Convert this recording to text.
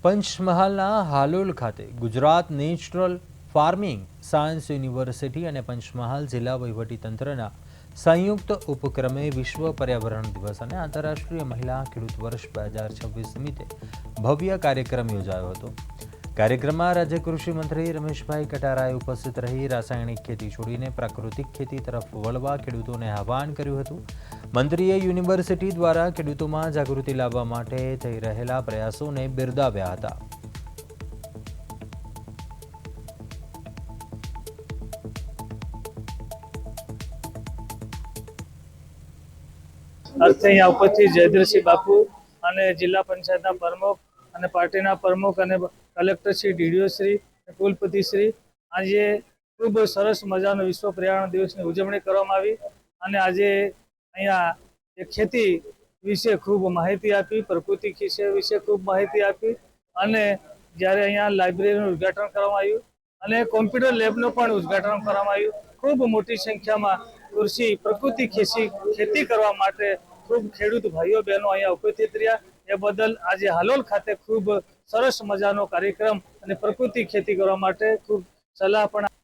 પંચમહાલના હાલોલ ખાતે Gujarat natural farming science university અને પંચમહાલ જિલ્લા વહીવટીતંત્રના સંયુક્ત ઉપક્રમે વિશ્વ પર્યાવરણ દિવસ અને આંતરરાષ્ટ્રીય મહિલા ખેડૂત વર્ષ 2026 નિમિત્તે ભવ્ય કાર્યક્રમ યોજાયો હતો। કાર્યક્રમમાં રાજ્ય કૃષિ મંત્રી રમેશભાઈ કટારાએ ઉપસ્થિત રહી રાસાયણિક ખેતી છોડીને પ્રાકૃતિક ખેતી તરફ વળવા ખેડૂતોને આહ્વાન કર્યું હતું। મંત્રીએ યુનિવર્સિટી દ્વારા ખેડૂતોમાં જાગૃતિ લાવવા માટે થઈ રહેલા પ્રયાસોને બિરદાવ્યા હતા। અર્થે અહીંયા ઉપસ્થિત જયદ્રસિંહ બાપુ અને જિલ્લા પંચાયતના પ્રમુખ અને પાર્ટીના પ્રમુખ અને કલેક્ટરશ્રી, ડીડીઓશ્રી, કુલપતિશ્રી, આજે ખૂબ સરસ મજાનો વિશ્વ પર્યાવરણ દિવસની ઉજવણી કરવામાં આવી અને આજે અહીંયા ખેતી વિશે ખૂબ માહિતી આપી, પ્રકૃતિ વિશે ખૂબ માહિતી આપી અને જ્યારે અહીંયા લાઇબ્રેરીનું ઉદ્ઘાટન કરવામાં આવ્યું અને કોમ્પ્યુટર લેબનું પણ ઉદ્ઘાટન કરવામાં આવ્યું। ખૂબ મોટી સંખ્યામાં કૃષિ પ્રકૃતિ ખેતી કરવા માટે ખૂબ ખેડૂત ભાઈઓ બહેનો અહીંયા ઉપસ્થિત રહ્યા। એ બદલ આજે હાલોલ ખાતે ખૂબ સરસ મજાનો કાર્યક્રમ અને પ્રકૃતિ ખેતી કરવા માટે ખૂબ સલાહ પણ